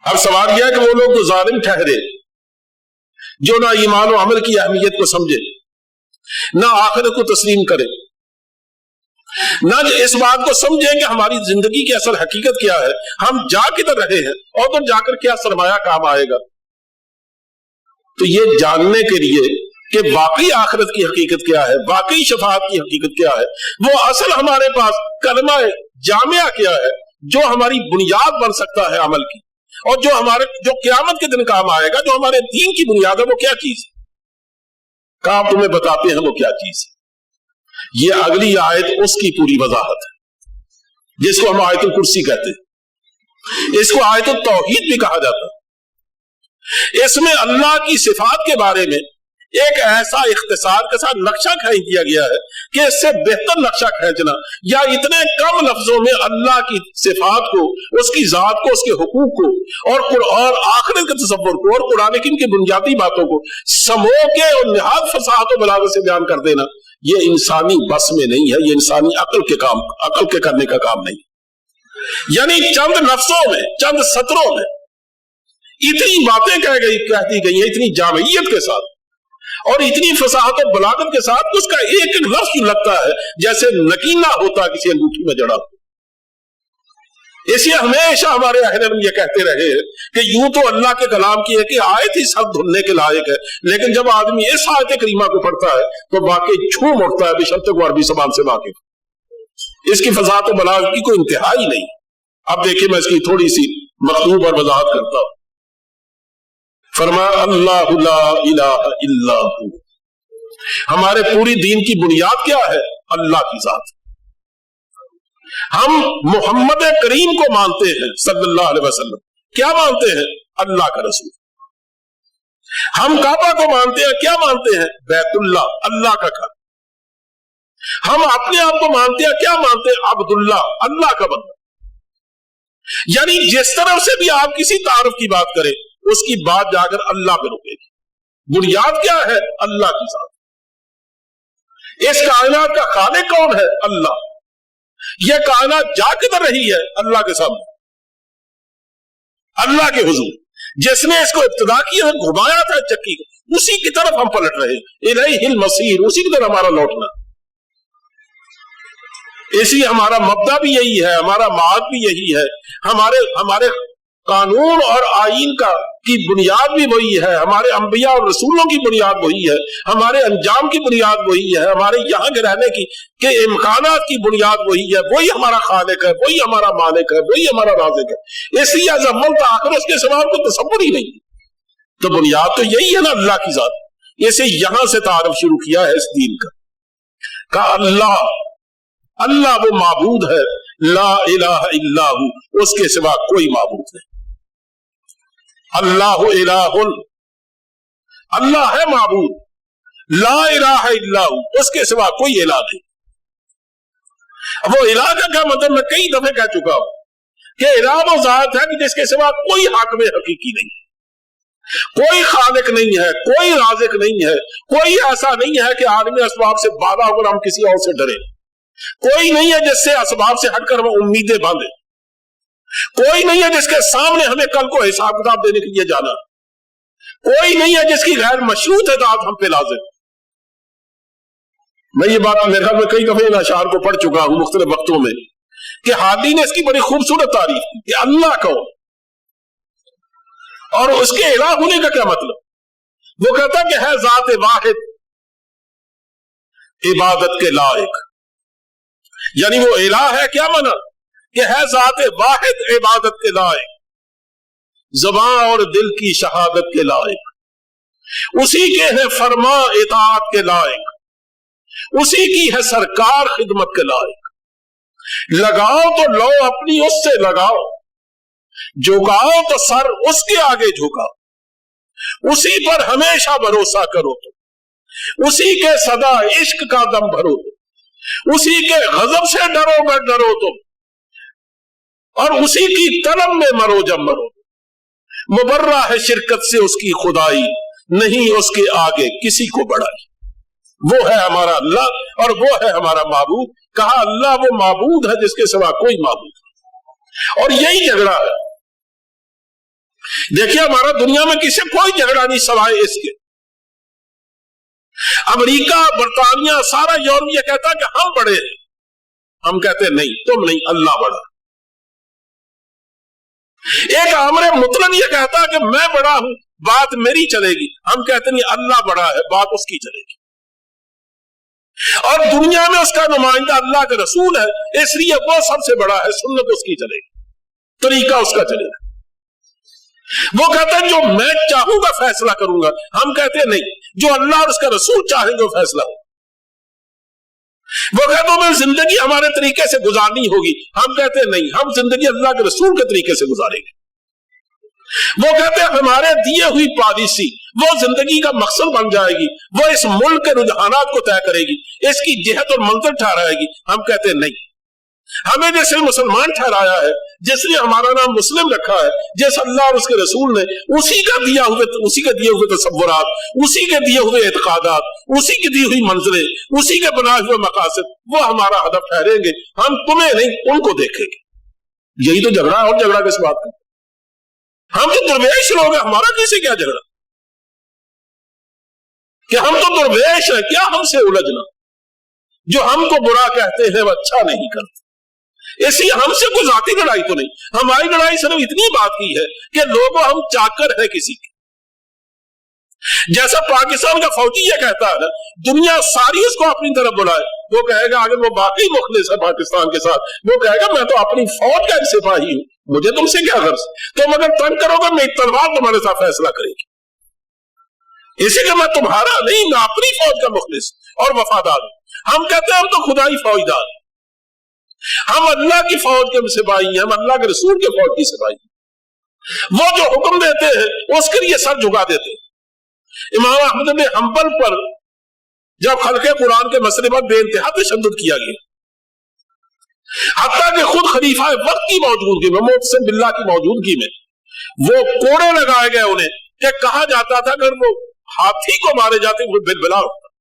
अब सवाल यह है कि वो लोग तो जालिम ठहरे जो ना ईमान और अमल की अहमियत को समझे, ना आखिरत को तस्लीम करे, ना इस बात को समझे कि हमारी जिंदगी की असल हकीकत क्या है, हम जा किधर रहे हैं और तो जाकर क्या सरमाया काम आएगा। तो ये जानने के लिए कि वाकई आखिरत की हकीकत क्या है, वाकई शफाअत की हकीकत क्या है, वो असल हमारे पास कलमा जामिया क्या है जो हमारी बुनियाद बन सकता है अमल की, और जो क़यामत के दिन काम आएगा, जो हमारे दीन की बुनियाद है, वो क्या चीज है। काम तुम्हें बताते हैं वो क्या चीज है। ये अगली आयत उसकी पूरी वजाहत है जिसको हम आयतुल कुर्सी कहते हैं। इसको आयतुल तौहीद भी कहा जाता है। इसमें अल्लाह की सिफात के बारे में एक ऐसा इख्तिसार के साथ नक्शा खींच दिया गया है कि इससे बेहतर नक्शा खींचना या इतने कम लफ्जों में अल्लाह की सिफात को, उसकी जात को, उसके हुकूक को और आखिरत के तसव्वुर को और कुरान करीम की बुनियादी बातों को समो के और निहायत फसाहत और बलागत से बयान कर देना, ये इंसानी बस में नहीं है, ये इंसानी अकल के करने का काम नहीं। यानी चंद लफ्जों में, चंद सत्रों में इतनी बातें कहती गई हैं, इतनी जामियत के साथ और इतनी फसाहत और बलागत के साथ, उसका एक एक लफ्ज लगता है जैसे नकीना होता किसी अंगूठी में जड़ा। इसलिए हमेशा हमारे अहले इल्म ये कहते रहे कि यूं तो अल्लाह के कलाम की है कि आयत ही सब धुलने के लायक है, लेकिन जब आदमी इस आयत करीमा को पढ़ता है तो वाकई झूम उठता है बेशर्त वो अरबी ज़बान से वाकिफ। इसकी फसाहत और बलागत की कोई इंतहा ही नहीं। अब देखिए मैं इसकी थोड़ी सी मखलूब और वजाहत करता हूं। फरमाया अल्लाहु ला इलाहा इल्ला हु, हमारे पूरी दीन की बुनियाद क्या है? अल्लाह की जात। हम मोहम्मद करीम को मानते हैं सल्लल्लाहु अलैहि वसल्लम, क्या मानते हैं? अल्लाह का रसूल। हम काबा को मानते हैं, क्या मानते हैं? बैतुल्लाह, अल्लाह का घर। हम अपने आप को मानते हैं, क्या मानते हैं? अब्दुल्लाह, अल्लाह का बंदा। यानी जिस तरफ से भी आप किसी तारुफ की बात करें उसकी बात जाकर अल्लाह पे रुकेगी। बुनियाद क्या है? अल्लाह की जात। इस कायनात का खालिक कौन है? अल्लाह। यह कायनात जा किधर रही है? अल्लाह के सामने, अल्लाह के हुजूर। जिसने इसको इब्तिदा किया, घुमाया था चक्की को, उसी की तरफ हम पलट रहे। इलैहिल मसीर, उसी की तरफ हमारा लौटना। इसलिए हमारा मब्दा भी यही है, हमारा माद भी यही है, हमारे कानून और आईन की बुनियाद भी वही है, हमारे अंबिया और रसूलों की बुनियाद वही है, हमारे अंजाम की बुनियाद वही है, हमारे यहाँ के रहने के इम्कानात की बुनियाद वही है। वही हमारा खालिक है, वही हमारा मालिक है, वही हमारा राज़िक है। इसलिए आज अव्वल तो आखिर उसके सिवा कोई तसव्वुर ही नहीं। तो बुनियाद तो यही है ना, अल्लाह की जात। इसे यहां से तारुफ शुरू किया है इस दीन का अल्लाह वो माबूद है, ला इलाहा इल्ला हु, उसके सिवा कोई माबूद नहीं। अल्लाहु इलाहुन, अल्लाह है माबूद, ला इलाहा इल्ला हु, उसके सिवा कोई इलाह नहीं। वो इलाह का क्या मतलब, मैं कई दफे कह चुका हूं कि इलाह वो जात है कि जिसके सिवा कोई हाकिम हकीकी नहीं, कोई खालिक नहीं है, कोई राज़िक नहीं है, कोई ऐसा नहीं है कि आलमी असबाब से बाधा होकर हम किसी और से डरे, कोई नहीं है जिससे असबाब से हटकर हम उम्मीदें बांधे, कोई नहीं है जिसके सामने हमें कल को हिसाब किताब देने के लिए जाना, कोई नहीं है जिसकी गैर मशरूत इताअत हम पे लाज़िम। मैं ये बात मेरे ख्याल में कई दफे इन अशार को पढ़ चुका हूं मुख्तलिफ वक्तों में कि हादी ने इसकी बड़ी खूबसूरत तारीफ की कि अल्लाह कौन और उसके इलाह होने का क्या मतलब। वो कहता कि है जात वाहिद, इबादत के लायक। यानी वो इलाह है, क्या माना कि है जात वाहिद, इबादत के लायक, ज़बान और दिल की शहादत के लायक, उसी के है फरमा इताअत के लायक, उसी की है सरकार खिदमत के लायक। लगाओ तो लो अपनी उससे लगाओ, झुकाओ तो सर उसके आगे झुकाओ, उसी पर हमेशा भरोसा करो तो, उसी के सदा इश्क का दम भरो तो, उसी के गजब से डरो तुम, और उसी की तलब में मरो जब मरो। मुबर्रा है शिरकत से उसकी खुदाई, नहीं उसके आगे किसी को बढ़ाई। वो है हमारा अल्लाह और वो है हमारा माबूद। कहा अल्लाह वो माबूद है जिसके सिवा कोई माबूद नहीं। और यही झगड़ा है, देखिए हमारा दुनिया में किसी कोई झगड़ा नहीं सवाए इसके। अमेरिका, बरतानिया, सारा यूरोप ये कहता है कि हम बड़े हैं, हम कहते हैं नहीं, तुम नहीं, अल्लाह बड़ा। एक आमरे मुतलन ये कहता है कि मैं बड़ा हूं, बात मेरी चलेगी, हम कहते नहीं, अल्लाह बड़ा है, बात उसकी चलेगी। और दुनिया में उसका नुमाइंदा अल्लाह के रसूल है, इसलिए वो सबसे बड़ा है, सुन्नत उसकी चलेगी, तरीका उसका चलेगा। वो कहते हैं जो मैं चाहूंगा फैसला करूंगा, हम कहते हैं नहीं, जो अल्लाह और उसका रसूल चाहेंगे वो फैसला हो। वो कहते हैं मैं जिंदगी हमारे तरीके से गुजारनी होगी, हम कहते हैं नहीं, हम जिंदगी अल्लाह के रसूल के तरीके से गुजारेंगे। वो कहते हैं हमारे दिए हुई पॉलिसी वो जिंदगी का मकसद बन जाएगी, वो इस मुल्क के रुझानात को तय करेगी, इसकी जिहत और मंजिल ठहराएगी, हम कहते हैं नहीं, हमें जैसे मुसलमान ठहराया है, जिसने हमारा नाम मुस्लिम रखा है, जैसे अल्लाह और उसके रसूल ने उसी के दिए हुए तसव्वुरात, उसी के दिए हुए एतकादात, उसी की दी हुई मंजिलें, उसी के बनाए हुए मकासद, वो हमारा हदफ ठहरेंगे, हम तुम्हें नहीं उनको देखेंगे। यही तो झगड़ा है, और झगड़ा किस बात का? हम तो दरवेश लोग हैं, हमारा किसी क्या झगड़ा कि हम तो दरवेश है, क्या हमसे उलझना? जो हमको बुरा कहते हैं वो अच्छा नहीं करते, इसलिए हमसे कोई जाती लड़ाई तो नहीं, हमारी लड़ाई सिर्फ इतनी बात की है कि लोगों हम चाकर है किसी के। जैसा पाकिस्तान का फौजी ये कहता है, दुनिया सारी उसको अपनी तरफ बुलाए, वो कहेगा अगर वो बाकी मुखलिस है पाकिस्तान के साथ, वो कहेगा मैं तो अपनी फौज का एक सिपाही हूं, मुझे तुमसे क्या गर्ज, तुम अगर तंग करोगे मेरी तलवार तुम्हारे साथ फैसला करेगी, इसीलिए मैं तुम्हारा नहीं, मैं अपनी फौज का मुखलिस और वफादार हूं। हम कहते हैं हम तो खुदाई फौजदार, हम अल्लाह की फौज के सिपाही हैं, हम अल्लाह के रसूल के फौज की सिपाही हैं। वो जो हुक्म देते हैं उसके लिए सर झुका देते हैं। इमाम अहमद बिन हंबल पर जब खल्क़े कुरान के मसले पर बेइंतहा तशद्दुद किया गया, हत्ता कि खुद खलीफा वक्त की मौजूदगी में, मुअत्तसिम बिल्लाह की मौजूदगी में वो कोड़े लगाए गए उन्हें, कि कहा जाता था अगर वो हाथी को मारे जाते वो बिलबिला होता,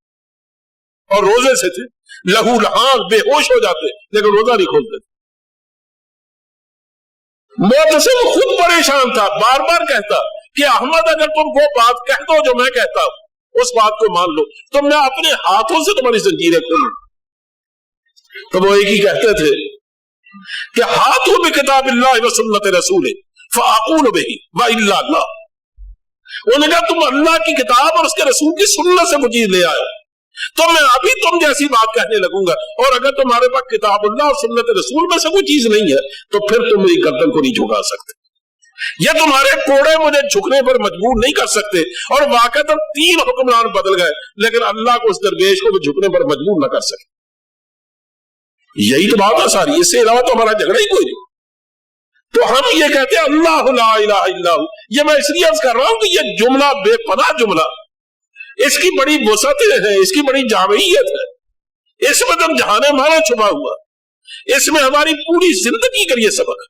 और रोजे से थे, लहू लहान बेहोश हो जाते, लेकिन रोजा नहीं खोलते। मुअत्तसिम खुद परेशान था, बार बार कहता कि अहमद अगर तुम वो बात कह दो जो मैं कहता हूं, उस बात को मान लो, तो मैं अपने हाथों से तुम्हारी जंजीरें खोलूं। तो वो एक ही कहते थे कि हाथों में किताबिल्लाह व सुन्नत रसूल फ़अक़ूल बिही व इल्ला अल्लाह। उन्होंने कहा तुम अल्लाह की किताब और उसके रसूल की सुन्नत से वो चीज ले आए, तो मैं अभी तुम जैसी बात कहने लगूंगा, और अगर तुम्हारे पास किताबुल्लाह और सुन्नत रसूल में से कोई चीज नहीं है तो फिर तुम मेरी गर्दन को नहीं झुका सकते, ये तुम्हारे कोड़े मुझे झुकने पर मजबूर नहीं कर सकते। और वाकई 3 हुक्मरान बदल गए, लेकिन अल्लाह को उस दरवेश को झुकने पर मजबूर न कर सके। यही तो बात है सारी, इससे अलावा तो हमारा झगड़ा ही कोई नहीं। तो हम ये कहते हैं अल्लाह ला इलाहा इल्ला हु, ये मैं इसलिए अर्ज कर रहा हूं कि ये जुमला बेपनाह जुमला, इसकी बड़ी वसअतें हैं, इसकी बड़ी जामियत है, इसमें तो जहाने माना छुपा हुआ, इसमें हमारी पूरी जिंदगी के लिए सबक है।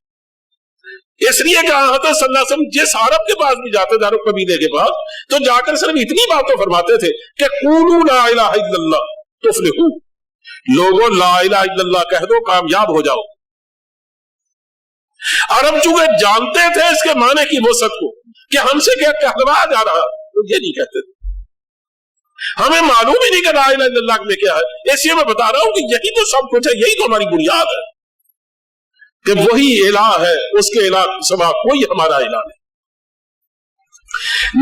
इसलिए कहा हज़रत सल्लल्लाहु अलैहि वसल्लम जिस अरब के पास भी जाते थे, अरब कबीले के पास, तो जाकर सिर्फ इतनी बात तो फरमाते थे कि क़ूलू ला इलाहा इल्लल्लाह तुफ़्लिहू, लोगों ला इलाहा इल्लल्लाह कह दो कामयाब हो जाओ। अरब चूंकि जानते थे इसके माने की वसअत को कि हमसे क्या कहलवाया जा रहा, तो ये नहीं कहते थे। हमें मालूम ही नहीं कि ला इलाहा इल्लल्लाह में क्या है, इसलिए मैं बता रहा हूं कि यही तो सब कुछ है, यही तो हमारी बुनियाद है कि वही इलाह है, उसके इलाह सिवा कोई हमारा इलाह नहीं।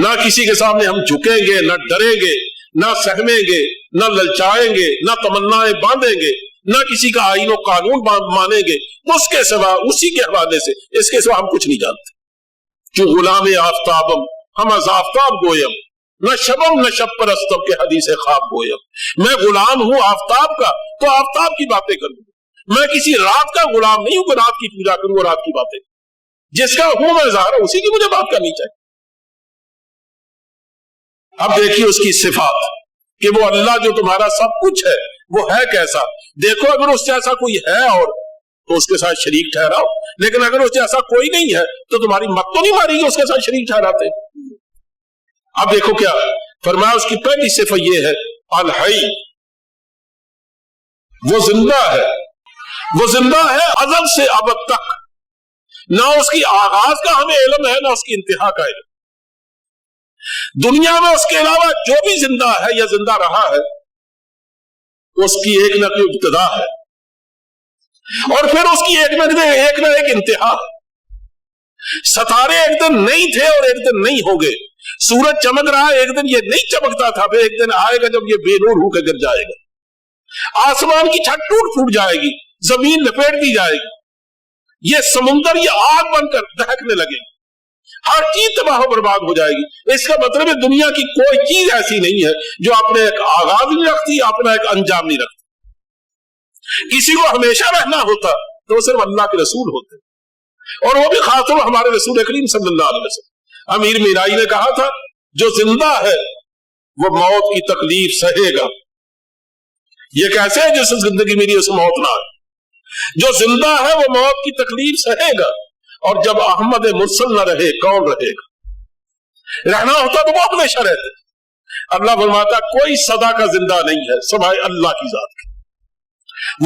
ना किसी के सामने हम झुकेंगे, ना डरेंगे, ना सहमेंगे, ना ललचाएंगे, ना तमन्नाएं बांधेंगे, ना किसी का आईन और कानून मानेंगे, उसके सिवा, उसी के हवाले से, इसके सिवा हम कुछ नहीं जानते। जो गुलाम आफ्ताबम हम आफ्ताब गोयम, न शबम न शब परस्तम के हदीस ख्वाब गोयम, मैं गुलाम हूं आफ्ताब का, तो आफ्ताब की बातें करूं। मैं किसी रात का गुलाम नहीं हूं कि रात की पूजा करूं और रात की बातें, जिसका हूं मैं ज़ाहिर उसी की मुझे बात करनी चाहिए। अब देखिए उसकी सिफात कि वो अल्लाह जो तुम्हारा सब कुछ है वो है कैसा। देखो अगर उससे ऐसा कोई है और तो उसके साथ शरीक ठहराओ, लेकिन अगर उससे ऐसा कोई नहीं है तो तुम्हारी मत तो नहीं मारेगी उसके साथ शरीक ठहराते। अब देखो क्या फरमाया, उसकी पहली सिफत ये है अल हई, वो जिंदा है, वो जिंदा है अज़ल से अब तक, نہ اس کی آغاز کا ہمیں علم ہے نہ اس کی انتہا کا علم. دنیا میں اس کے علاوہ جو بھی زندہ ہے یا زندہ رہا ہے اس کی ایک نہ کوئی ابتدا ہے اور پھر اس کی ایک نہ ایک انتہا. ستارے ایک دن نہیں تھے اور ایک دن نہیں ہوں گے. سورج چمک رہا ہے، ایک دن یہ نہیں چمکتا تھا، پھر ایک دن آئے گا جب یہ بے نور ہو کے گر جائے گا. آسمان کی چھت ٹوٹ پھوٹ جائے گی، زمین لپیٹ دی جائے گی، یہ سمندر یہ آگ بن کر دہکنے لگے گی، ہر چیز تباہ و برباد ہو جائے گی. اس کا مطلب ہے دنیا کی کوئی چیز ایسی نہیں ہے جو اپنے ایک آغاز نہیں رکھتی، اپنا ایک انجام نہیں رکھتی. کسی کو ہمیشہ رہنا ہوتا تو وہ صرف اللہ کے رسول ہوتے، اور وہ بھی خاص طور ہمارے رسول کریم صلی اللہ علیہ وسلم. امیر میرائی نے کہا تھا جو زندہ ہے وہ موت کی تکلیف سہے گا. یہ کیسے ہے جس زندگی میری اس موت نہ آئے؟ جو زندہ ہے وہ موت کی تکلیف سہے گا، اور جب احمد مرسل نہ رہے کون رہے گا؟ رہنا ہوتا تو وہ ہمیشہ رہتے. اللہ فرماتا کوئی صدا کا زندہ نہیں ہے سوائے اللہ کی ذات کی.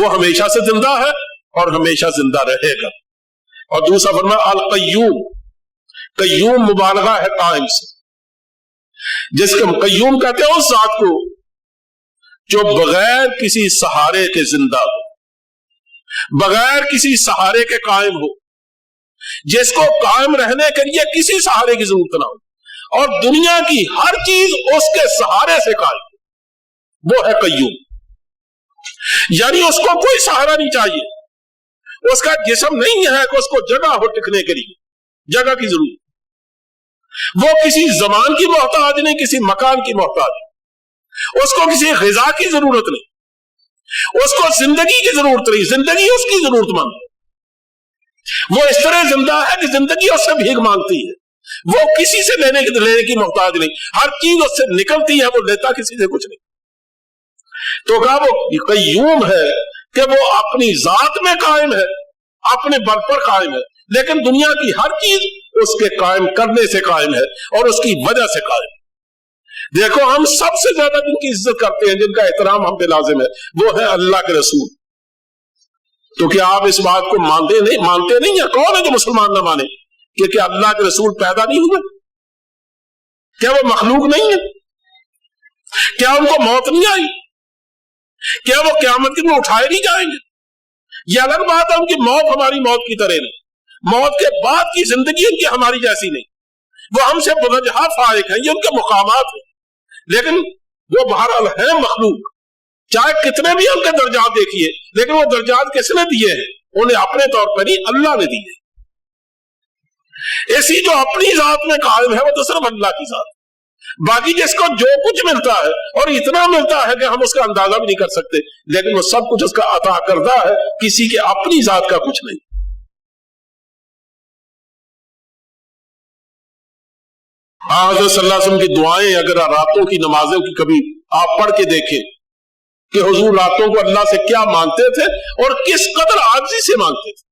وہ ہمیشہ سے زندہ ہے اور ہمیشہ زندہ رہے گا. اور دوسرا فرمایا القیوم، قیوم مبالغہ ہے قائم سے، جس کو قیوم کہتے ہیں اس ذات کو جو بغیر کسی سہارے کے زندہ ہو، بغیر کسی سہارے کے قائم ہو، جس کو قائم رہنے کے لیے کسی سہارے کی ضرورت نہ ہو، اور دنیا کی ہر چیز اس کے سہارے سے قائم ہو، وہ ہے قیوم. یعنی اس کو کوئی سہارا نہیں چاہیے، اس کا جسم نہیں ہے کہ اس کو جگہ ہو ٹکنے کے لیے، جگہ کی ضرورت. وہ کسی زمان کی محتاج نہیں، کسی مکان کی محتاج، اس کو کسی غذا کی ضرورت نہیں، اس کو زندگی کی ضرورت نہیں، زندگی اس کی ضرورت مند. وہ اس طرح زندہ ہے کہ زندگی اس سے بھیک مانگتی ہے، وہ کسی سے لینے کی محتاج نہیں، ہر چیز اس سے نکلتی ہے، وہ لیتا کسی سے کچھ نہیں. تو کہا وہ قیوم ہے کہ وہ اپنی ذات میں قائم ہے، اپنے بل پر قائم ہے، لیکن دنیا کی ہر چیز اس کے قائم کرنے سے قائم ہے اور اس کی وجہ سے قائم ہے. دیکھو ہم سب سے زیادہ جن کی عزت کرتے ہیں، جن کا احترام ہم پہ لازم ہے، وہ ہے اللہ کے رسول. تو کیا آپ اس بات کو مانتے نہیں ہیں؟ کون ہے جو مسلمان نہ مانے کہ کیا اللہ کے رسول پیدا نہیں ہوئے؟ کیا وہ مخلوق نہیں ہے؟ کیا ان کو موت نہیں آئی؟ کیا وہ قیامت کے دن اٹھائے نہیں جائیں گے؟ یہ الگ بات ہے ان کی موت ہماری موت کی طرح نہیں، موت کے بعد کی زندگی ان کی ہماری جیسی نہیں. وہ ہم سے بدجہا فائق ہیں، یہ ان کے مقامات ہیں، لیکن وہ بہرحال ہیں مخلوق. چاہے کتنے بھی ان کے درجات دیکھیے، لیکن وہ درجات کس نے دیے ہیں؟ انہیں اپنے طور پر نہیں، اللہ نے دیے. ایسی جو اپنی ذات میں قائم ہے وہ تو صرف اللہ کی ذات. باقی جس کو جو کچھ ملتا ہے اور اتنا ملتا ہے کہ ہم اس کا اندازہ بھی نہیں کر سکتے، لیکن وہ سب کچھ اس کا عطا کردہ ہے، کسی کے اپنی ذات کا کچھ نہیں. حضرت صلی اللہ علیہ وسلم کی دعائیں اگر راتوں کی نمازوں کی کبھی آپ پڑھ کے دیکھیں کہ حضور راتوں کو اللہ سے کیا مانگتے تھے اور کس قدر عاجزی سے مانگتے تھے،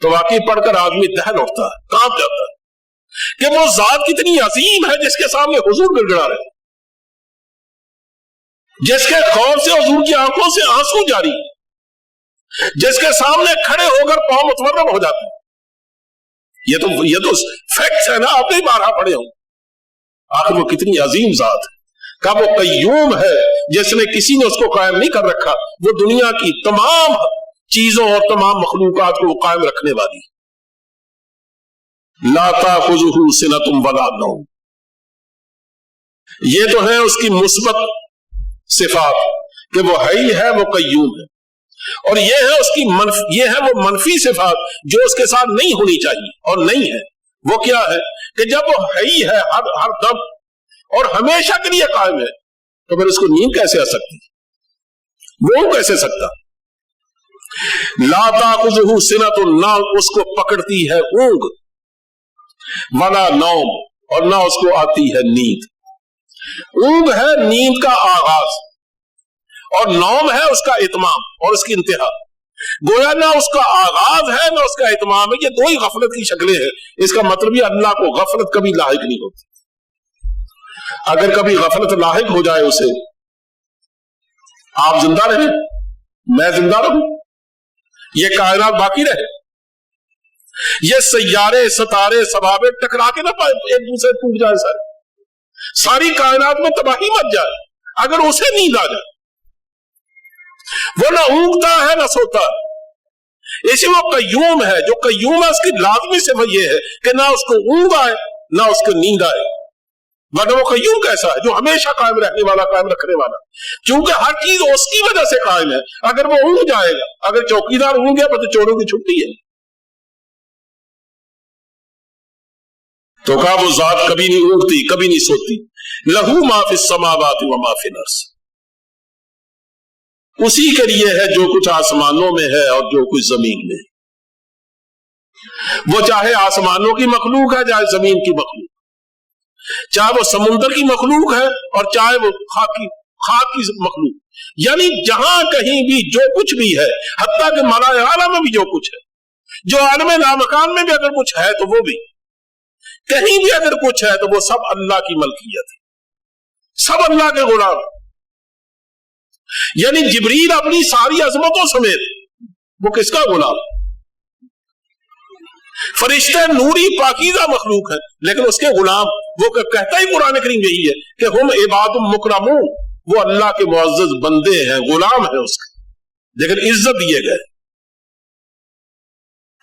تو واقعی پڑھ کر آدمی دہل اٹھتا ہے، کانپ جاتا ہے کہ وہ ذات کتنی عظیم ہے جس کے سامنے حضور گڑ گڑا رہے، جس کے خوف سے حضور کی آنکھوں سے آنسو جاری، جس کے سامنے کھڑے ہو کر پاؤں متورم ہو جاتے ہیں. یہ تو فیکٹس ہے نا، آپ نے بارہا پڑھے ہوں. آخر وہ کتنی عظیم ذات ہے کہ وہ قیوم ہے جس نے کسی نے اس کو قائم نہیں کر رکھا. وہ دنیا کی تمام چیزوں اور تمام مخلوقات کو قائم رکھنے والی. لا تأخذہ سنۃ ولا نوم، یہ تو ہے اس کی مثبت صفات کہ وہ حی ہے، وہ قیوم ہے. اور یہ ہے اس کی یہ ہے وہ منفی صفات جو اس کے ساتھ نہیں ہونی چاہیے اور نہیں ہے. وہ کیا ہے کہ جب وہ حی ہے ہر دم اور ہمیشہ کے لیے قائم ہے، تو پھر اس کو نیند کیسے آ سکتی؟ وہ کیسے سکتا؟ لا تأخذہ سنۃ، نہ اس کو پکڑتی ہے اونگ، ولا نوم، اور نہ اس کو آتی ہے نیند. اونگ ہے نیند کا آغاز اور نوم ہے اس کا اتمام اور اس کی انتہا. گویا نہ اس کا آغاز ہے نہ اس کا اتمام ہے، یہ دو ہی غفلت کی شکلیں ہیں. اس کا مطلب یہ اللہ کو غفلت کبھی لاحق نہیں ہوتی. اگر کبھی غفلت لاحق ہو جائے اسے، آپ زندہ رہیں، میں زندہ رہوں، یہ کائنات باقی رہے، یہ सैयारे सितारे सबाबे टकरा के ना एक दूसरे टूट जाए, सारी कायनात में तबाही मच जाए अगर उसे नींद आ जाए। वो ना ऊँगता है ना सोता, इसी वो कय्यूम है। जो कय्यूम है उसकी लाजमी सिफत ये है कि ना उसको ऊँग आए ना उसको नींद आए, वरना वो कय्यूम कैसा है? जो हमेशा कायम रहने वाला, कायम रखने वाला, क्योंकि हर चीज उसकी वजह से कायम है। अगर वो ऊँग जाएगा, अगर चौकीदार ऊँग गया तो चोरों की छुट्टी है। तो कहा वो जात कभी नहीं ऊँगती, कभी नहीं सोती। लहू मा फिस समावाति व मा फिल अर्ज़, उसी के लिए है जो कुछ आसमानों में है और जो कुछ जमीन में है। वो चाहे आसमानों की मखलूक है, चाहे जमीन की मखलूक, चाहे वो समुद्र की मखलूक है और चाहे वो खाक की मखलूक, यानी जहां कहीं भी जो कुछ भी है, हत्ता के मलाए आला में भी जो कुछ है, जो आलम लामकान में भी अगर कुछ है तो वो भी, कहीं भी अगर कुछ है तो वो सब अल्लाह की मलकियत है, सब अल्लाह के गुलाम। यानी जिब्रील अपनी सारी अजमतों समेत वो किसका गुलाम? फरिश्ते नूरी पाकीज़ा मखलूक है, लेकिन उसके गुलाम। वो कहता ही कुरान करीम यही है कि हम इबादुम मुकरमून, वो अल्लाह के मुअज़्ज़ज़ बंदे हैं, गुलाम है उसके, लेकिन इज्जत दिए गए।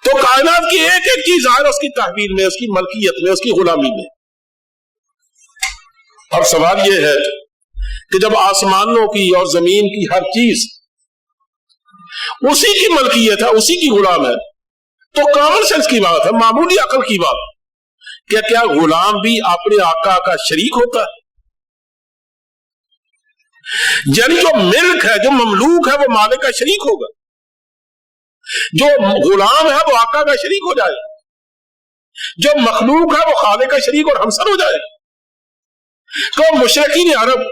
तो कायनात की एक एक चीज ज़ाहिर उसकी तहवील में, उसकी मलकियत में, उसकी गुलामी में। अब सवाल यह है कि जब आसमानों की और जमीन की हर चीज उसी की मलकियत है, उसी की गुलाम है, तो कॉमन सेंस की बात है, मामूली अकल की बात, क्या गुलाम भी अपने आका का शरीक होता है? यानी जो मिल्क है, जो ममलूक है, वो मालिक का शरीक होगा, जो गुलाम है वो आका का शरीक हो जाए, जो मखलूक है वो खालिक का शरीक और हमसर हो जाए। तो मुशरिकीन अरब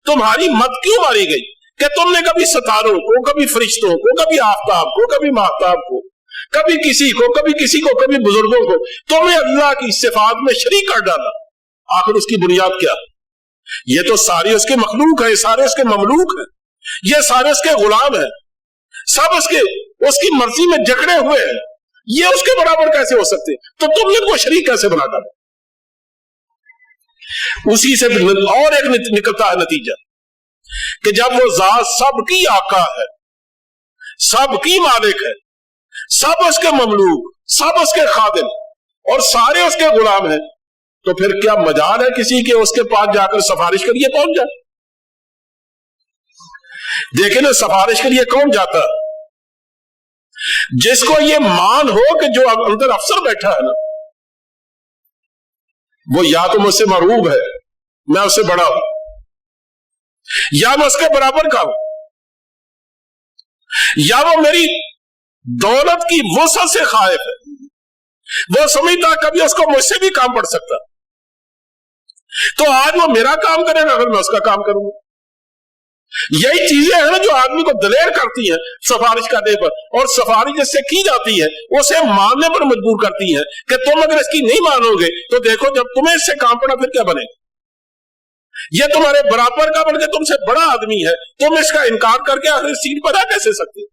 तुम्हारी मत क्यों मारी गई कि तुमने कभी सितारों को, कभी फरिश्तों को, कभी आफताब को, कभी महताब को, कभी किसी को, कभी किसी को, कभी बुजुर्गों को, तुमने अल्लाह की सिफात में शरीक कर डाला। आखिर उसकी बुनियाद क्या? ये तो सारे उसके मखलूक है, सारे उसके ममलूक है, ये सारे उसके गुलाम है, सब उसकी मर्जी में जकड़े हुए हैं, ये उसके बराबर कैसे हो सकते? तो तुमने इनको शरीक कैसे बना डाला? उसी से और एक निकलता है नतीजा कि जब वो जात सबकी आका है, सबकी मालिक है, सब उसके ममलूक, सब उसके खादिम और सारे उसके गुलाम हैं, तो फिर क्या मजाल है किसी के उसके पास जाकर सिफारिश के लिए पहुंच जाए? देखे ना, सिफारिश के लिए कौन जाता? जिसको ये मान हो कि जो अंदर अफसर बैठा है ना, वो या तो मुझसे मरूब है, मैं उससे बड़ा हूं, या मैं उसके बराबर का हूं, या वो मेरी दौलत की वसअत से खाइफ है, वो समझता कभी उसको मुझसे भी काम पड़ सकता, तो आज वो मेरा काम करेगा, फिर मैं उसका काम करूंगा। यही चीजें हैं ना जो आदमी को दलेर करती हैं सिफारिश करने पर, और सिफारिश जिससे की जाती है उसे मानने पर मजबूर करती है कि तुम अगर इसकी नहीं मानोगे तो देखो जब तुम्हें इससे काम पड़ा फिर क्या बनेगा। ये तुम्हारे बराबर का बनकर तुमसे बड़ा आदमी है, तुम इसका इनकार करके आखिर सीट पर आ कैसे सकते?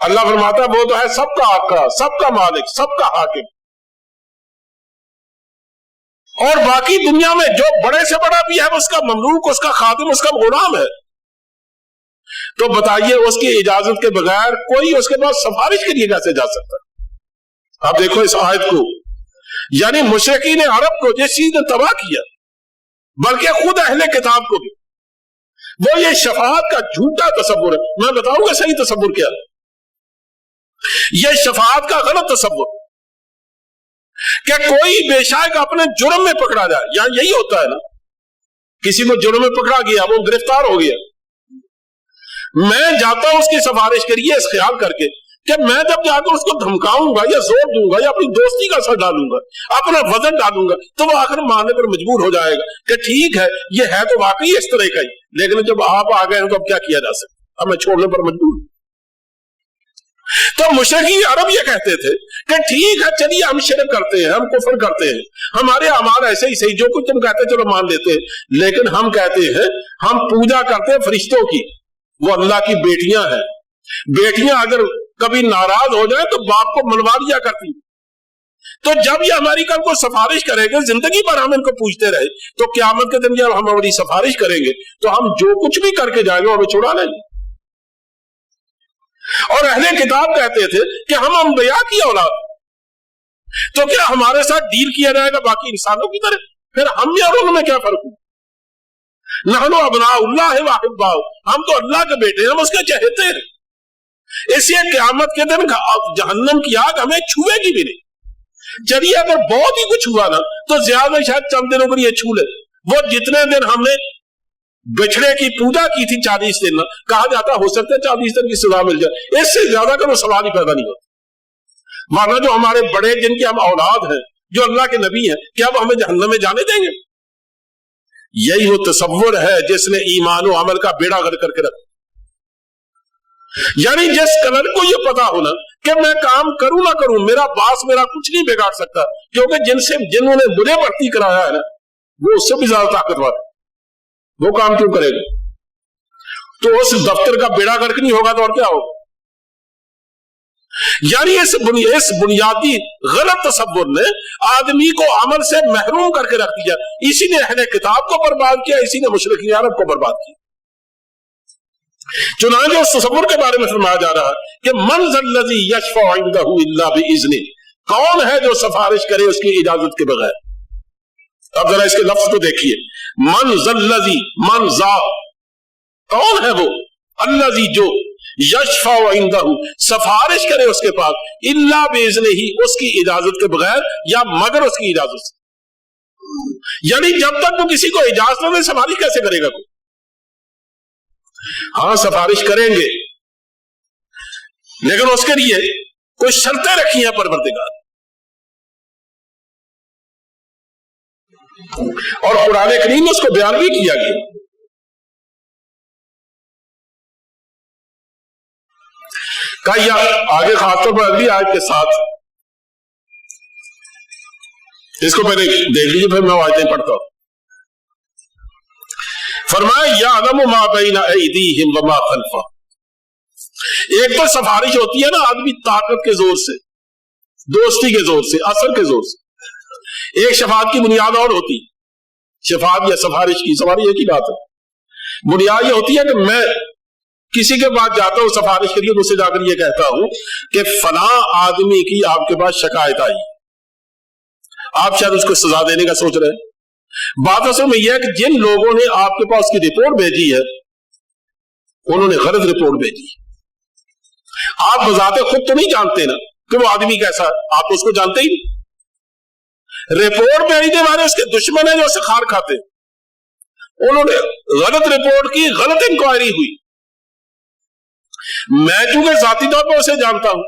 अल्लाह फरमाता है वो तो है सबका आका, सबका मालिक, सबका हाकिम, और बाकी दुनिया में जो बड़े से बड़ा भी है उसका ममलूक, उसका खादिम, उसका गुलाम है। तो बताइए उसकी इजाजत के बगैर कोई उसके पास सिफारिश के लिए कैसे जा सकता? आप देखो इस आयत को, यानी मुशरिकीन अरब को जिस चीज ने तबाह किया, बल्कि खुद अहले किताब को भी, वो ये शफाअत का झूठा तसव्वुर है। मैं बताऊंगा सही तसव्वुर क्या है। ये शफाअत का गलत तसव्वुर कि कोई बेशक अपने जुर्म में पकड़ा जाए, यहां यही होता है ना, किसी को जुर्म में पकड़ा गया, वो गिरफ्तार हो गया, मैं जाता हूं उसकी सिफारिश के लिए इस ख्याल करके कि मैं जब जाकर उसको धमकाऊंगा या जोर दूंगा या अपनी दोस्ती का असर डालूंगा, अपना वजन डालूंगा, तो वो आखिर मानने पर मजबूर हो जाएगा कि ठीक है ये है तो वाकई इस तरह का ही, लेकिन जब आप आ गए तो अब क्या किया जा सकता, अब मैं छोड़ने पर मजबूर। तो मुशरिकीन अरब ये कहते थे कि ठीक है चलिए हम शिरक करते हैं, हम कुफर करते हैं, हमारे अमाल ऐसे ही सही, जो कुछ तुम कहते चलो मान लेते हैं, लेकिन हम कहते हैं हम पूजा करते हैं फरिश्तों की, वो अल्लाह की बेटियां हैं, बेटियां अगर कभी नाराज हो जाए तो बाप को मनवा दिया करती। तो जब ये हमारी कल को सिफारिश करेंगे, जिंदगी भर हम इनको पूछते रहे, तो क़यामत के दिन जब हम हमारी सिफारिश करेंगे तो हम जो कुछ भी करके जाएंगे हमें छुड़ा लेंगे। और अहले किताब कहते थे कि हम अंबिया की औलाद, तो क्या हमारे साथ डील किया जाएगा बाकी इंसानों की तरह? फिर हम में और उनमें क्या फर्क है? नहनु अबनाउल्लाह व अहिब्बाहु, हम तो अल्लाह के बेटे हैं, हम उसके चहेते हैं। इसलिए क़यामत के दिन जहन्नम की आग हमें छुएगी भी नहीं। चलिए अगर बहुत ही कुछ हुआ ना तो ज्यादा शायद चंद दिनों के लिए छू ले। वो जितने दिन हमने बिछड़े की पूजा की थी 40 दिन, कहा जाता हो सकता है 40 दिन की सजा मिल जाए, इससे ज्यादा का सवाल ही पैदा नहीं होता। माना जो हमारे बड़े जिनके हम औलाद हैं, जो अल्लाह के नबी हैं, क्या वो हमें जहन्नम में जाने देंगे? यही वो तसव्वुर है जिसने ईमान और अमल का बेड़ा गर्क करके रखा। यानी जिस कलर को ये पता होना कि मैं काम करूं ना करूं, मेरा बास मेरा कुछ नहीं बिगाड़ सकता, क्योंकि जिन्होंने मुझे भर्ती कराया है ना वो उससे भी ज्यादा ताकतवर है, वो काम क्यों करेगा? तो उस दफ्तर का बेड़ा गर्क नहीं होगा तो और क्या होगा? यानी इस बुनियादी गलत तसव्वुर ने आदमी को अमल से महरूम करके रख दिया। इसी ने अहले किताब को बर्बाद किया, इसी ने मुशरिकीन अरब को बर्बाद किया। चुनांचे उस तसव्वुर के बारे में फरमाया जा रहा है कि मन ज़ल्लज़ी यशफ़अ इंदहु इल्ला बिइज़्निही, कौन है जो सिफारिश करे उसकी इजाजत के बगैर? अब जरा इसके लफ्ज को देखिए, मन ज़ल्लज़ी, मन ज़ा, कौन है वो? अल्लज़ी, जो, यशफ़अ इंदहु, सिफारिश करे उसके पास, इल्ला बिइज़्निही, उसकी इजाजत के बगैर या मगर उसकी इजाजत से। यानी जब तक वो किसी को इजाजत न दे सिफारिश कैसे करेगा कोई? हाँ सिफारिश करेंगे, लेकिन उसके लिए कोई शर्तें रखी हैं परवरदिगार। और कुरान करीम में उसको बयान भी किया गया। कहा आगे खासतौर पर अगली आयत के साथ, इसको पहले देख लीजिए फिर मैं आयतें पढ़ता हूं। फरमाया यअलमु मा बैना ऐदीहिम व मा खल्फहुम। एक तो सिफारिश होती है ना आदमी ताकत के जोर से, दोस्ती के जोर से, असर के जोर से। एक शफाअत की बुनियाद और होती, शफाअत या सिफारिश की, सिफारिश एक ही बात है। बुनियाद ये होती है कि मैं किसी के पास जाता हूं सिफारिश के लिए, तो उससे जाकर ये कहता हूं कि फला आदमी की आपके पास शिकायत आई, आप शायद उसको सजा देने का सोच रहे हैं। बात असल में यह है कि जिन लोगों ने आपके पास की रिपोर्ट भेजी है उन्होंने गलत रिपोर्ट भेजी। आप बजाते खुद तो नहीं जानते ना कि वो आदमी कैसा है, आप तो उसको जानते ही नहीं। रिपोर्ट भेजने वाले उसके दुश्मन है जो उसे खार खाते, उन्होंने गलत रिपोर्ट की, गलत इंक्वायरी हुई। मैं चूंकि जाती तौर पर उसे जानता हूं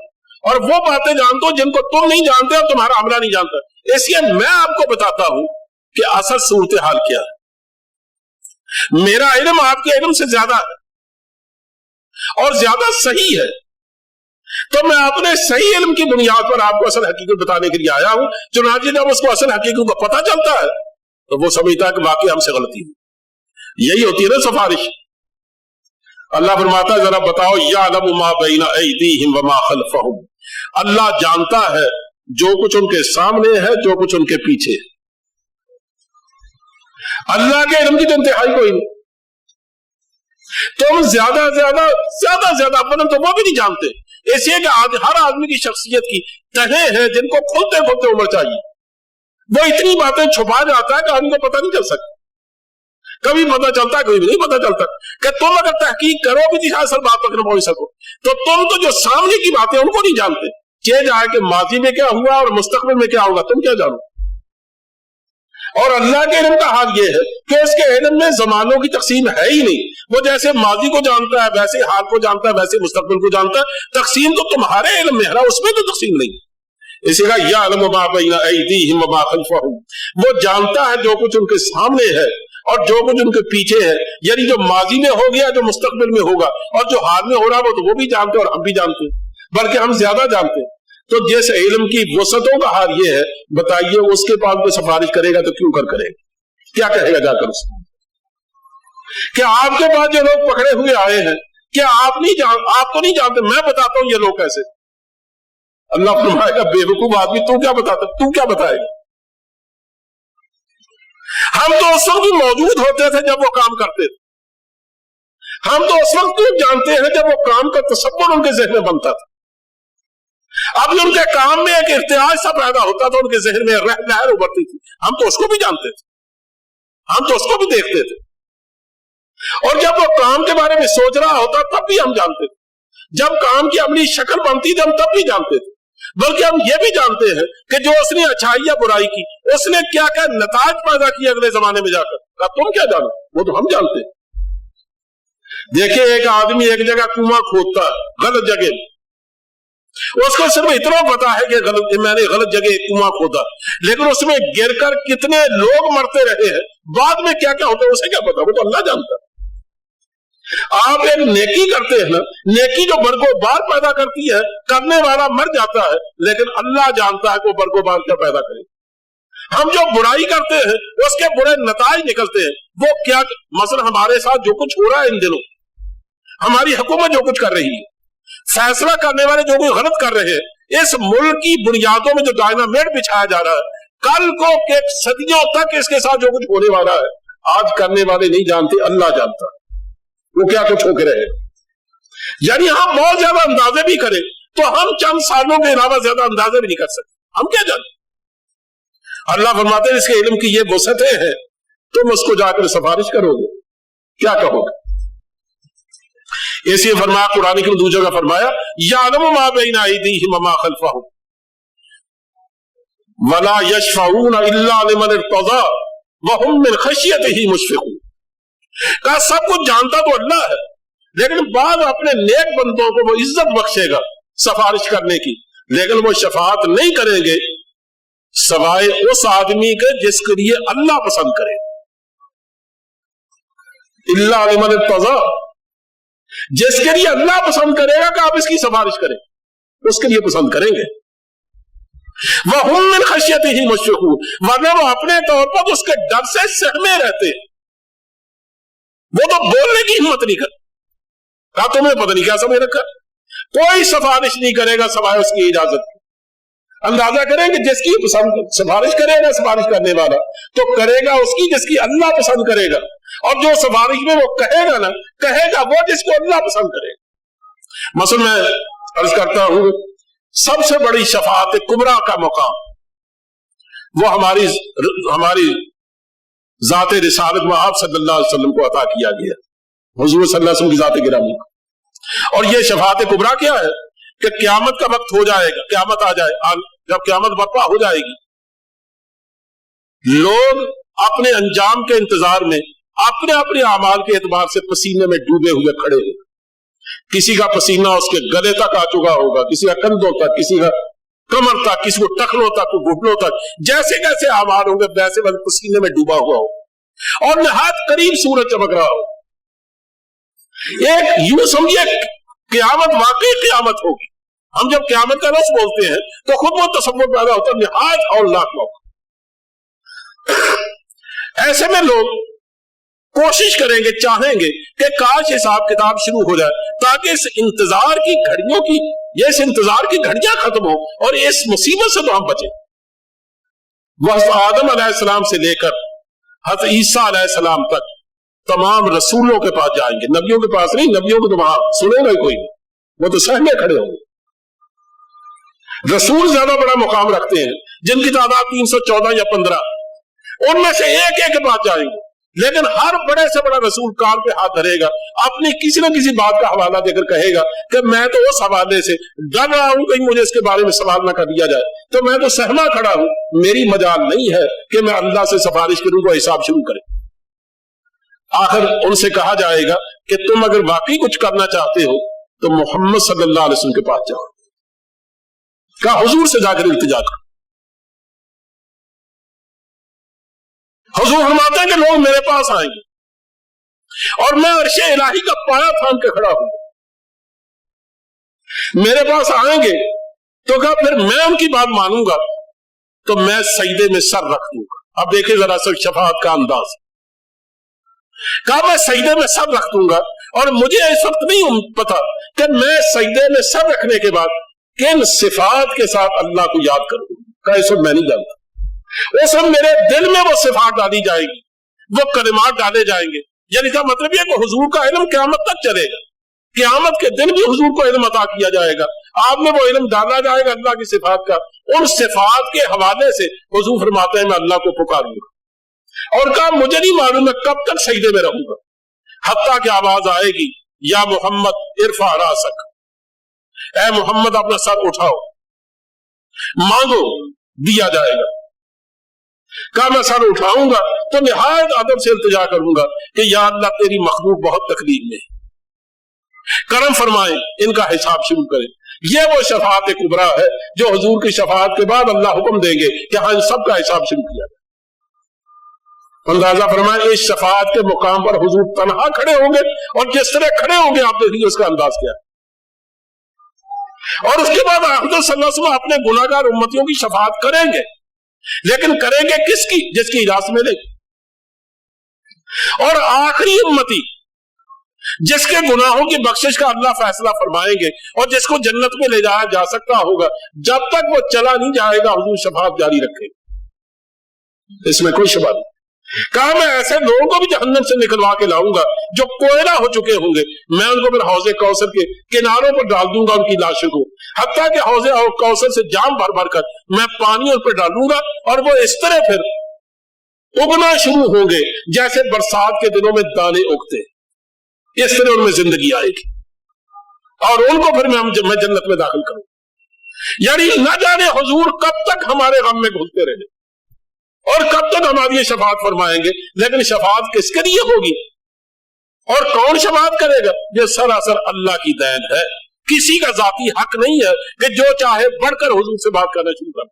और वो बातें जानता हूं जिनको तुम नहीं जानते और तुम्हारा अमला नहीं जानता, इसलिए मैं आपको बताता हूं कि असल सूरत हाल क्या है। मेरा इल्म आपके इल्म से ज्यादा है और ज्यादा सही है, तो मैं अपने सही इल्म की बुनियाद पर आपको असल हकीकत बताने के लिए आया हूं। चुनांचे जब उसको असल हकीकत को पता चलता है तो वो समझता है कि वाकई हमसे गलती हुई। यही होती है ना सिफारिश। अल्लाह फरमाता है जरा बताओ, यअलमु मा बैना ऐदीहिम व मा खल्फहुम, अल्लाह जानता है जो कुछ उनके सामने है, जो कुछ उनके पीछे है। अल्लाह के इल्म की तो इंतहाई कोई नहीं। तुम ज्यादा अपन तो वो भी नहीं जानते, इसलिए कि हर आदमी की शख्सियत की तहे हैं जिनको खोलते खोलते उम्र चाहिए। वो इतनी बातें छुपा जाता है कि उनको पता नहीं चल सकता, कभी पता चलता है, कभी नहीं पता चलता। कि तुम अगर तहकीक करो भी दिशा असल बात तक न पहुंच सको, तो तुम तो जो सामने की बातें उनको नहीं जानते। चेंज आए कि माजी में क्या हुआ और मुस्तकबिल में क्या होगा तुम क्या जानो। और अल्लाह के इल्म का हाल यह है कि उसके इल्म में जमानों की तकसीम है ही नहीं। वो जैसे माजी को जानता है, वैसे हाल को जानता है, वैसे मुस्तकबिल को जानता है। तकसीम तो तुम्हारे इल्म में है ना, उसमें तो तकसीम नहीं। इसी का यअलमु मा बैना ऐदीहिम व मा खल्फहुम, वो जानता है जो कुछ उनके सामने है और जो कुछ उनके पीछे है। यानी जो माजी में हो गया, जो मुस्तकबिल में होगा, और जो हाल में हो रहा है वो भी जानते हैं और हम भी जानते हैं, बल्कि हम ज्यादा जानते हैं। तो जैसे इल्म की वसतों का हाल ये है, बताइए उसके पास में सिफारिश करेगा तो क्यों कर करेगा, क्या कहेगा जाकर उसको? क्या आपके पास जो लोग पकड़े हुए आए हैं क्या आप तो नहीं जानते, मैं बताता हूं ये लोग कैसे। अल्लाह फरमाएगा बेवकूफ आदमी, तू क्या बताएगा। हम तो उस वक्त भी मौजूद होते थे जब वो काम करते थे, हम तो उस वक्त भी जानते हैं जब वो काम का तसव्वुर उनके ज़हन में बनता था। अब उनके काम में एक इर्तियाज सा पैदा होता था, उनके ज़हन में लहर उभरती थी, हम तो उसको भी जानते थे, हम तो उसको भी देखते थे। और जब वो काम के बारे में सोच रहा होता तब भी हम जानते थे, जब काम की अमली शक्ल बनती थी हम तब भी जानते थे। बल्कि हम ये भी जानते हैं कि जो उसने अच्छाई या बुराई की, उसने क्या क्या नताज पैदा किए अगले जमाने में जाकर, तुम क्या जानो, वो तो हम जानते हैं। देखिए, एक आदमी एक जगह कुआं खोदता है, गलत जगह, उसको सिर्फ इतना पता है कि मैंने गलत जगह कुआं खोदा, लेकिन उसमें गिरकर कितने लोग मरते रहे हैं, बाद में क्या क्या होता है उसे क्या पता, वो तो अल्लाह जानता है। आप एक नेकी करते हैं ना, नेकी जो बरगोबार पैदा करती है, करने वाला मर जाता है, लेकिन अल्लाह जानता है कि वो बरगोबार क्या पैदा करे। हम जो बुराई करते हैं उसके बुरे नताज निकलते हैं, वो क्या, मसलन हमारे साथ जो कुछ हो रहा है इन दिनों, हमारी हुकूमत जो कुछ कर रही है, फैसला करने वाले जो कुछ गलत कर रहे हैं, इस मुल्क की बुनियादों में जो डायनामाइट बिछाया जा रहा है, कल को के सदियों तक इसके साथ जो कुछ होने वाला है, आज करने वाले नहीं जानते, अल्लाह जानता है वो क्या कुछ होकर रहे। यानी हम बहुत ज्यादा अंदाजे भी करें तो हम चंद सालों के अलावा ज्यादा अंदाजे भी नहीं कर सकते, हम क्या जानते। अल्लाह फरमाते हैं इसके इल्म की ये वसअतें हैं, तुम उसको जाकर सिफारिश करोगे, क्या कहोगे। ऐसे फरमाया कुरान की दूसरी जगह फरमाया, यालमु मा बैना अयदीहिम व मा खल्फहुम वला यशफऊन इल्ला लिमन इर्तज़ा व हुम मिन खशियतिही मुशफिकून। कहा सब कुछ जानता तो अल्लाह है, लेकिन बाद अपने नेक बंदों को वो इज्जत बख्शेगा सिफारिश करने की, लेकिन वो शफाअत नहीं करेंगे सवाए उस आदमी के जिसके लिए अल्लाह पसंद करे। इल्ला लिमन इर्तज़ा, जिसके लिए अल्लाह पसंद करेगा कि आप इसकी सिफारिश करें, उसके लिए पसंद करेंगे। वह हुम मिन खशियतिही मुशफिकून, वरना वो अपने तौर पर उसके डर से सहमे रहते, वो तो बोलने की हिम्मत नहीं करता। तुम्हें पता नहीं क्या समझ रखा, कोई सिफारिश नहीं करेगा सवाए उसकी इजाजत की। अंदाजा करेंगे जिसकी पसंद सिफारिश करेगा, सिफारिश करने वाला तो करेगा उसकी जिसकी अल्लाह पसंद करेगा, और जो सिफारिश में वो कहेगा ना, कहेगा वो जिसको अल्लाह पसंद करेगा। मसलन मैं अर्ज करता हूं, सबसे बड़ी शफाअत कुबरा का मुकाम वो हमारी जाते रिसालत में आप सल्लल्लाहु अलैहि वसल्लम को अता किया गया, हुजूर सल्लल्लाहु अलैहि वसल्लम की जाते गिरामी। और ये शफाअत कुबरा क्या है कि क़यामत का वक्त हो जाएगा, क़यामत आ जाए, जब क़यामत बर्पा हो जाएगी, लोग अपने अंजाम के इंतजार में अपने अपने अमाल के एतबार से पसीने में डूबे हुए खड़े हैं। किसी का पसीना उसके गले तक आ चुका होगा, किसी का कंधों तक, किसी का कमर तक, किसी को टखनों तक, घुटनों तक, जैसे कैसे आमाल होंगे वैसे वैसे पसीने में डूबा हुआ हो और नहायत करीब सूरज चमक रहा हो। एक यूं समझिए क़यामत वाकई क़यामत होगी। हम जब क़यामत का लफ्ज़ बोलते हैं तो खुद वो तसव्वुर पैदा होता है नहायत और लाख लोग। ऐसे में लोग कोशिश करेंगे, चाहेंगे कि काश हिसाब किताब शुरू हो जाए, ताकि इस इंतजार की घड़ियों की, इस इंतजार की घड़ियां खत्म हो और इस मुसीबत से तो हम बचे। वह आदम अलैहिस्सलाम से लेकर हज़रत ईसा अलैहिस्सलाम तक तमाम रसूलों के पास जाएंगे, नबियों के पास नहीं। नबियों को तो वहां सुनेगा कोई, वो तो सहमे खड़े होंगे। रसूल ज्यादा बड़ा मुकाम रखते हैं, जिनकी तादाद 314 या 15, उनमें से एक एक के पास जाएंगे, लेकिन हर बड़े से बड़ा रसूल कान पे हाथ धरेगा, अपनी किसी न किसी बात का हवाला देकर कहेगा कि मैं तो उस हवाले से डर रहा हूं कहीं मुझे इसके बारे में सवाल ना कर दिया जाए, तो मैं तो सहमा खड़ा हूं, मेरी मजाल नहीं है कि मैं अल्लाह से सिफारिश करूं को हिसाब शुरू करें। आखिर उनसे कहा जाएगा कि तुम अगर वाकई कुछ करना चाहते हो तो मोहम्मद सल्लल्लाहु अलैहि वसल्लम के पास जाओ, का हुजूर से जाकर इल्तिजा करो। हुजूर फरमाते हैं कि लोग मेरे पास आएंगे और मैं अर्शे इलाही का पाया थाम के खड़ा हूं। मेरे पास आएंगे तो क्या फिर मैं उनकी बात मानूंगा, तो मैं सजदे में सर रख दूंगा। अब देखिए जरा सा शफाअत का अंदाज। कहा मैं सजदे में सर रख दूंगा और मुझे इस वक्त नहीं पता कि मैं सजदे में सर रखने के बाद किन सिफात के साथ अल्लाह को याद करूं, का इस वक्त मैं नहीं जानता। उस वक्त मेरे दिल में वो सिफात डाली जाएगी, वो कलिमात डाले जाएंगे। यानी का मतलब यह कि हुजूर का इल्म क़यामत तक चलेगा, क़यामत के दिन भी हुजूर को इल्म अता किया जाएगा, आप में वो इल्म डाला जाएगा अल्लाह की सिफात का। उन सिफात के हवाले से हुजूर फरमाते हैं मैं अल्लाह को पुकारूंगा और कहा मुझे नहीं मालूम मैं कब तक सजदे में रहूंगा, हत्ता की आवाज आएगी या मोहम्मद इरफा रासक, ऐ मोहम्मद अपना सर उठाओ, मांगो दिया जाएगा। कहा मैं सर उठाऊंगा तो निहायत अदब से इल्तिजा करूंगा कि या अल्लाह तेरी मखलूक बहुत तकलीफ में, करम फरमाए, इनका हिसाब शुरू करें। यह वो शफाअत कुबरा है जो हुजूर की शफाअत के बाद अल्लाह हुक्म देंगे कि हाँ इन सब का हिसाब शुरू किया जाए। अंदाजा फरमाए इस शफाअत के मुकाम पर हुजूर तन्हा खड़े होंगे और जिस तरह खड़े होंगे आप देखिए उसका अंदाज क्या है। और उसके बाद अहमद सल्लल्लाहु अलैहि वसल्लम अपने गुनाहगार उम्मतियों की शफाअत करेंगे, लेकिन करेंगे किसकी? जिसकी रास मिलेगी। और आखिरी उम्मती जिसके गुनाहों की बख्शिश का अल्लाह फैसला फरमाएंगे और जिसको जन्नत में ले जाया जा सकता होगा, जब तक वो चला नहीं जाएगा हुजूर शफाअत जारी रखेंगे, इसमें कोई शुबा नहीं। कहा मैं ऐसे लोगों को भी जहन्नम से निकलवा के लाऊंगा जो कोयला हो चुके होंगे, मैं उनको फिर हौज़े कौसर के किनारों पर डाल दूंगा उनकी लाशों को, हत्ता कि हौज़े कौसर से जाम भर भर कर मैं पानी उन पर डालूंगा और वो इस तरह फिर उगना शुरू होंगे जैसे बरसात के दिनों में दाने उगते, इस तरह उनमें जिंदगी आएगी और उनको फिर मैं जन्नत में दाखिल करूं। यानी न जाने हुजूर कब तक हमारे गम में घुलते रहे और कब तक हमारी ये शफाअत फरमाएंगे, लेकिन शफाअत किसके लिए होगी और कौन शफाअत करेगा? ये सरासर अल्लाह की देन है, किसी का जाती हक नहीं है कि जो चाहे बढ़कर हुजूर से बात करना शुरू कर।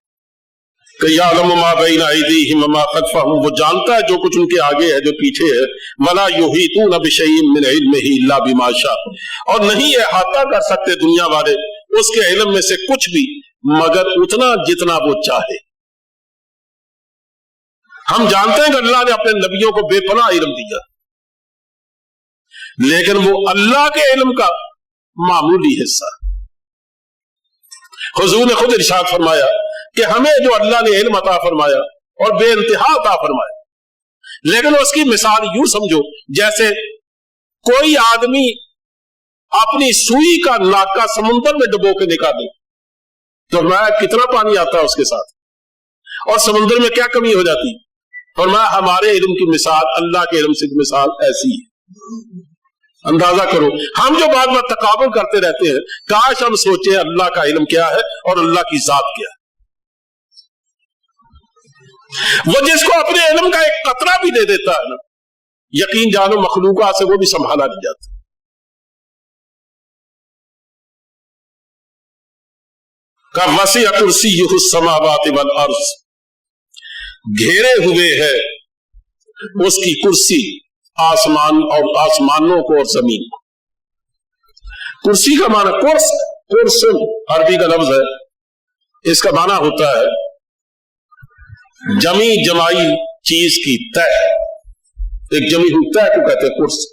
वो जानता है जो कुछ उनके आगे है जो पीछे है। वला युहीतून बिशैइन मिन इल्मिही इल्ला बिमा शाअ, और नहीं अहाता कर सकते दुनिया वाले उसके इल्म में से कुछ भी मगर उतना जितना वो चाहे। हम जानते हैं कि अल्लाह ने अपने नबियों को बेपनाह इल्म दिया, लेकिन वो अल्लाह के इल्म का मामूली हिस्सा। हुजूर ने खुद इरशाद फरमाया कि हमें जो अल्लाह ने इल्म अता फरमाया और बेइंतहा अता फरमाया, लेकिन उसकी मिसाल यूं समझो जैसे कोई आदमी अपनी सुई का नाका समुद्र में डुबो के निकाले, तो फरमाया कितना पानी आता है उसके साथ और समुद्र में क्या कमी हो जाती। फरमाया हमारे इल्म की मिसाल अल्लाह के इल्म से मिसाल ऐसी है। अंदाजा करो, हम जो बात में तकाबुल करते रहते हैं, काश हम सोचे अल्लाह का इल्म क्या है और अल्लाह की जात क्या है। वो जिसको अपने इल्म का एक कतरा भी दे देता है ना, यकीन जानो मखलूका से वो भी संभाला नहीं जाता। का वसीअ कुर्सियुहु समावाति वल अर्ज़, घेरे हुए है उसकी कुर्सी आसमान और आसमानों को और जमीन को। कुर्सी का माना कुर्सन अरबी का लफ्ज है, इसका माना होता है जमी जमाई चीज की तय, एक जमी हुई तय को कहते हैं कुर्सी।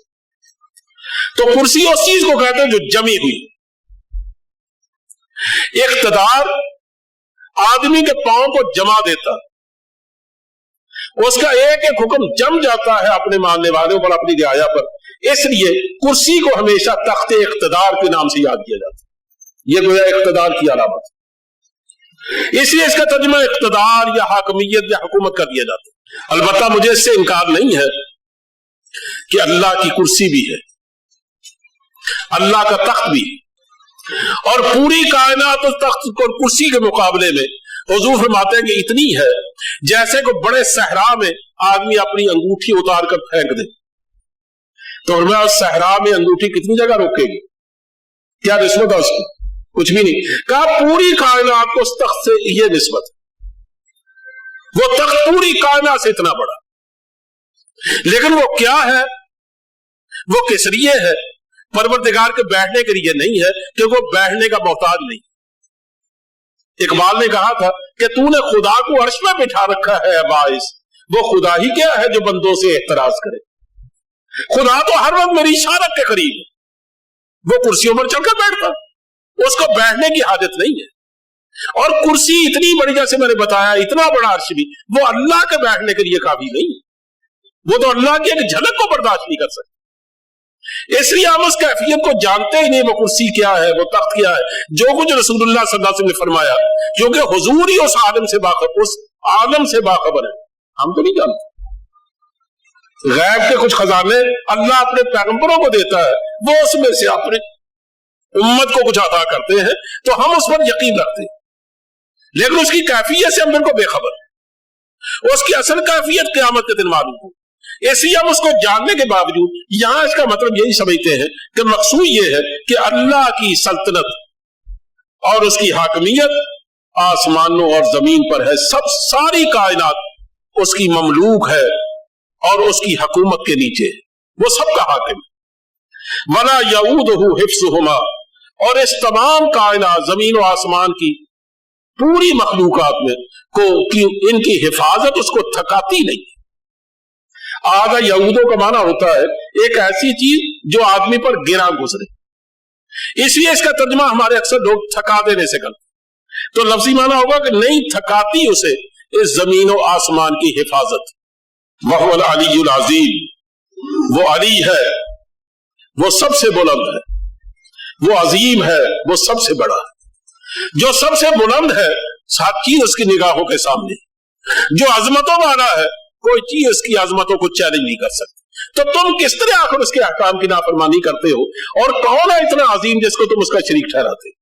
तो कुर्सी उस चीज को कहते हैं जो जमी हुई। इख्तिदार आदमी के पांव को जमा देता, उसका एक एक हुक्म जम जाता है अपने मानने वालों पर, अपनी रियाया पर। इसलिए कुर्सी को हमेशा तख्ते इख्तिदार के नाम से याद किया जाता है। यह गोया इख्तिदार की अलामत, इसलिए इसका तर्जुमा इख्तिदार या हाकमियत या हुकूमत कर दिया जाता है। अलबत्ता मुझे इससे इनकार नहीं है कि अल्लाह की कुर्सी भी है, अल्लाह का तख्त भी, और पूरी कायनात उस तख्त और कुर्सी के मुकाबले में हुजूर फरमाते हैं कि इतनी है जैसे को बड़े सहरा में आदमी अपनी अंगूठी उतार कर फेंक दे, तो मैं उस सहरा में अंगूठी कितनी जगह रोकेगी, क्या निस्बत है उसकी? कुछ भी नहीं। कहा पूरी कायनात को उस तख्त से ये निस्बत, वो तख्त पूरी कायनात से इतना बड़ा, लेकिन वो क्या है, वो किस लिए है? परवरदिगार के बैठने के लिए नहीं है, क्योंकि वो बैठने का मोहताज नहीं। इकबाल ने कहा था कि तूने खुदा को अर्श में बिठा रखा है बाइस, वो खुदा ही क्या है जो बंदों से एतराज करे। खुदा तो हर वक्त मेरी इशारत के करीब है, वो कुर्सियों पर चढ़कर बैठता, उसको बैठने की आदत नहीं है। और कुर्सी इतनी बड़ी, जैसे मैंने बताया, इतना बड़ा अर्श भी वो अल्लाह के बैठने के लिए काबिल नहीं है, वो तो अल्लाह की एक झलक को बर्दाश्त नहीं कर सकते। इसलिए हम उस कैफियत को जानते ही नहीं, वो कुर्सी क्या है, वो तख्त क्या है, जो कुछ रसूलुल्लाह सल्लल्लाहु अलैहि वसल्लम ने फरमाया, क्योंकि हुजूर ही उस आलम से बाखबर है, हम तो नहीं जानते। गैब के कुछ खजाने अल्लाह अपने पैगंबरों को देता है, वो उसमें से अपने उम्मत को कुछ अता करते हैं, तो हम उस पर यकीन रखते हैं, लेकिन उसकी कैफियत से हम बिल्कुल बेखबर हैं। उसकी असल कैफियत क़यामत के दिन मालूम हो, इसलिए हम उसको जानने के बावजूद यहां इसका मतलब यही समझते हैं कि मकसूद ये है कि अल्लाह की सल्तनत और उसकी हाकमियत आसमानों और जमीन पर है, सब सारी कायनात उसकी ममलूक है और उसकी हुकूमत के नीचे वो सबका हाकिम। वला यऊदुहु हिफ्ज़ुहुमा, और इस तमाम कायनात जमीन और आसमान की पूरी मखलूकात में इनकी हिफाजत उसको थकाती नहीं। आधा यऊदों का माना होता है एक ऐसी चीज जो आदमी पर गिरा गुजरे, इसलिए इसका तर्जुमा हमारे अक्सर लोग थका देने से करते, तो लफ्जी माना होगा कि नहीं थकाती उसे इस जमीन और आसमान की हिफाजत। वहुवल अलीयुल अज़ीम, वो अली है, वो सबसे बुलंद है, वो अजीम है, वो सबसे बड़ा है। जो सबसे बुलंद है हर चीज उसकी निगाहों के सामने, जो अजमतों वाला है कोई चीज उसकी अजमतों को चैलेंज नहीं कर सकती। तो तुम किस तरह आखिर उसके अहकाम की नाफरमानी करते हो, और कौन है इतना अजीम जिसको तुम उसका शरीक ठहराते हो।